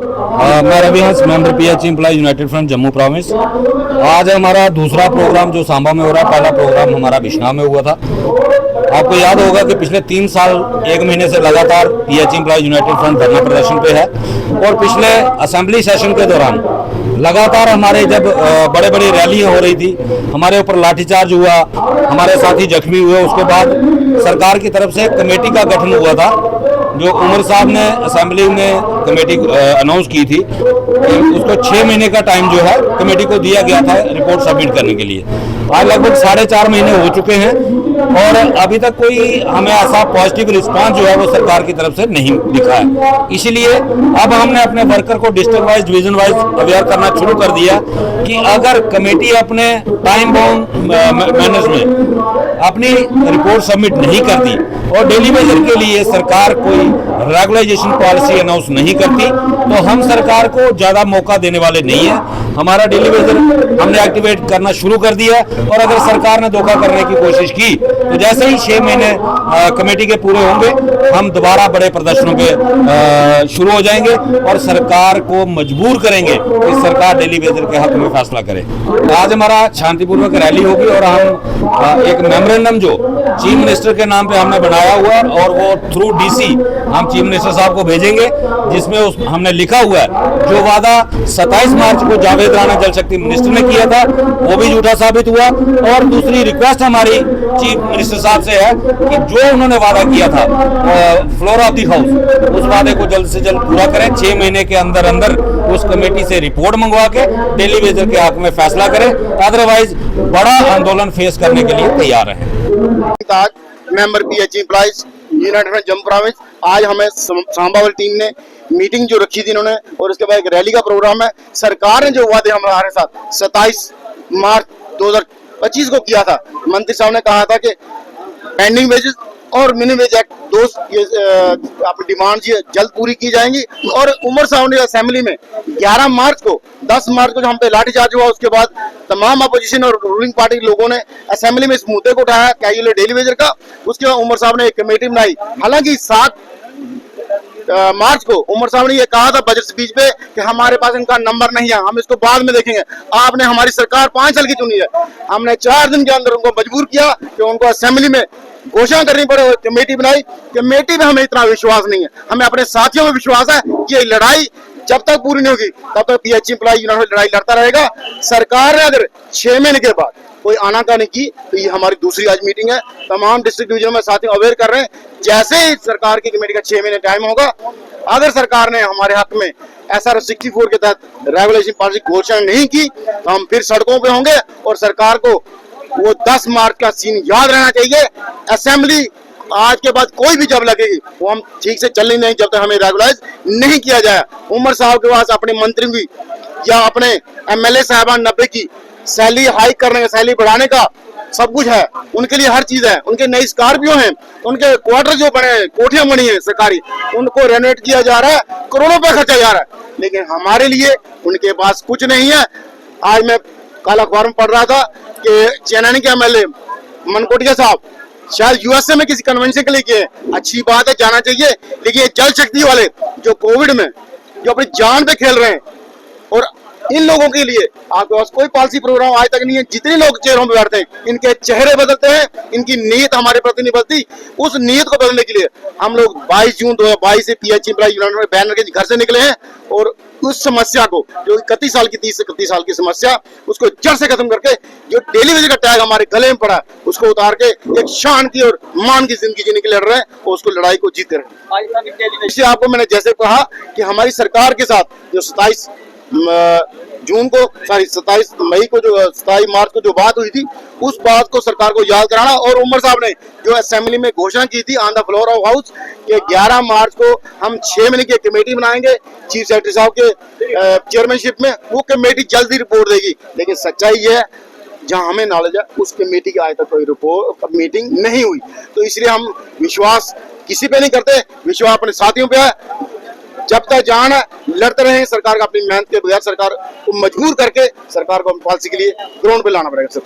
मैं Ravihans, member PH employ united front Jammu province. आज हमारा दूसरा प्रोग्राम जो सांबा में हो रहा है, पहला प्रोग्राम हमारा बिश्नाह में हुआ था। आपको याद होगा कि पिछले 3 साल 1 महीने से लगातार पीएच एम्प्लॉय यूनाइटेड फ्रंट धरना प्रदर्शन पे है और पिछले असेंबली सेशन के दौरान लगातार हमारे जब बड़े बड़ी रैलियां हो रही थी, हमारे ऊपर लाठीचार्ज हुआ, हमारे साथी जख्मी हुए। उसके बाद सरकार की तरफ से कमेटी का गठन हुआ था, जो उमर साहब ने असेंबली में कमेटी अनाउंस की थी। उसको 6 महीने का टाइम जो है कमेटी को दिया गया था रिपोर्ट सबमिट करने के लिए। आज लगभग 4.5 महीने हो चुके हैं और अभी तक कोई हमें ऐसा पॉजिटिव रिस्पांस जो है वो सरकार की तरफ से नहीं दिखा है। इसीलिए अब हमने अपने वर्कर को district wise, division wise aware करना शुरू कर दिया कि अगर कमेटी अपने टाइम बाउंड मैनर्स में अपनी रिपोर्ट सबमिट नहीं करती और डेली वेजर के लिए सरकार कोई रेगुलाइजेशन पॉलिसी अनाउंस नहीं करती तो हम सरकार को ज़्यादा मौका देने वाले नहीं है। हमारा डेली वेजर हमने एक्टिवेट करना शुरू कर दिया और अगर सरकार ने धोखा करने की कोशिश की तो जैसे ही 6 महीने कमेटी के पूरे होंगे, हम दोबारा बड़े प्रदर्शनों पे शुरू हो जाएंगे और सरकार को मजबूर करेंगे कि सरकार डेली वेजर के हक में फैसला करे। आज हमारा शांतिपूर्वक रैली होगी और हम एक मेमोरेंडम जो चीफ मिनिस्टर के नाम पे हमने बनाया हुआ है और वो थ्रू डीसी हम चीफ मिनिस्टर साहब को भेजेंगे, जिसमें हमने लिखा हुआ है जो वादा 27 मार्च को जावेद राणा जल शक्ति मिनिस्टर ने किया था वो भी झूठा साबित हुआ। और दूसरी रिक्वेस्ट हमारी चीफ मिनिस्टर साहब से है कि जो उन्होंने वादा किया था फ्लोर ऑफ द हाउस, उस वादे को जल्द से जल्द पूरा करें। 6 महीने के अंदर अंदर उस कमेटी से रिपोर्ट मंगवा के डेली वेजर के हक में फैसला करें, अदरवाइज बड़ा आंदोलन फेस करने के लिए तैयार है। Member pH employees United front Jammu province, आज हमें सांबा वाली टीम ने मीटिंग जो रखी थी इन्होंने और उसके बाद एक रैली का प्रोग्राम है। सरकार ने जो वादे हमारे साथ 27 मार्च 2025 को किया था, मंत्री साहब ने कहा था कि पेंडिंग वेजेस और मिनिमम वेज एक्ट अपनी डिमांड जल्द पूरी की जाएंगी। और उमर साहब ने असेंबली में 11 मार्च को 10 मार्च को जो हम पे लाठीचार्ज हुआ, उसके बाद तमाम अपोजिशन और रूलिंग पार्टी के लोगों ने असेंबली में इस मुद्दे को उठाया कैजुअल डेली वेजर का। उसके बाद उमर साहब ने एक कमेटी बनाई। हालांकि 7 मार्च को उमर साहब ने ये कहा था बजट स्पीच पे कि हमारे पास इनका नंबर नहीं है, हम इसको बाद में देखेंगे। आपने हमारी सरकार 5 साल की चुनी है, हमने 4 दिन के अंदर उनको मजबूर किया कि उनको असेंबली में घोषणा करनी पड़े। कमेटी बनाई, कमेटी में हमें इतना विश्वास नहीं है, हमें अपने साथियों में विश्वास है कि ये लड़ाई जब तक पूरी नहीं होगी तब तक पीएच एम्प्लॉय यूनियन लड़ाई लड़ता रहेगा। सरकार ने अगर 6 महीने के बाद कोई आनाकानी की तो ये हमारी दूसरी आज मीटिंग है। तमाम डिस्ट्रिक्ट डिवीजन में साथियों अवेयर कर रहे हैं, जैसे ही सरकार की कमेटी का 6 महीने टाइम होगा, अगर सरकार ने हमारे हक में SR 64 के तहत रेगुलेशन पॉलिसी घोषणा नहीं की तो हम फिर सड़कों पे होंगे। और सरकार को वो 10 मार्च का सीन याद रहना चाहिए। असेंबली आज के बाद कोई भी जब लगेगी वो हम ठीक से चलनी नहीं जब तक हमें रेगुलाइज नहीं किया जाए। उमर साहब के पास अपने मंत्री की या अपने MLA साहबान 90 की सैलरी हाइक करने का, सैलरी बढ़ाने का सब कुछ है, उनके लिए हर चीज है। उनके नई स्कॉर्पियो हैं, उनके क्वार्टर जो बने, कोठियां बनी है सरकारी, उनको रेनोवेट किया जा रहा है, करोड़ों रुपए खर्चा जा रहा है, लेकिन हमारे लिए उनके पास कुछ नहीं है। आज मैं कल अखबार में पढ़ रहा था कि चेन्नई के MLA मनकोटिया साहब शायद USA में किसी कन्वेंशन के लिए गए। अच्छी बात है, जाना चाहिए, लेकिन ये जल शक्ति वाले जो कोविड में जो अपनी जान पे खेल रहे हैं और इन लोगों के लिए आपके पास कोई पॉलिसी प्रोग्राम आज तक नहीं है। जितने लोग चेहरों पे बैठते हैं, इनके चेहरे बदलते हैं, इनकी नीयत हमारे प्रति नहीं बदलती। उस नीयत को बदलने के लिए हम लोग 22 जून 2022 से पीएच एम्प्लॉय यूनियन बैनर के घर से निकले हैं और उस समस्या को जो 31 साल की 30 से 31 साल की समस्या, उसको जड़ से खत्म करके जो डेली वेज का टैग हमारे गले में पड़ा है उसको उतार के एक शान की और मान की जिंदगी जीने के लिए लड़ रहे हैं और उसको लड़ाई को जीत रहे हैं। इसलिए आपको मैंने जैसे कहा कि हमारी सरकार के साथ जो 27 मई को जो 27 मार्च को जो बात हुई थी, उस बात को सरकार को याद कराना। और उमर साहब ने जो असेंबली में घोषणा की थी on the floor of house कि 11 मार्च को हम 6 महीने की कमेटी बनाएंगे चीफ सेक्रेटरी साहब के चेयरमैनशिप में, वो कमेटी जल्दी रिपोर्ट देगी। लेकिन सच्चाई ये है, जहां हमें नॉलेज है उस कमेटी की आज तक कोई रिपोर्ट मीटिंग नहीं हुई। तो इसलिए हम विश्वास किसी पे नहीं करते, विश्वास अपने साथियों पे है। जब तक जान है लड़ते रहे, सरकार का अपनी मेहनत के बगैर सरकार को मजबूर करके सरकार को पॉलिसी के लिए ग्राउंड पे लाना पड़ेगा।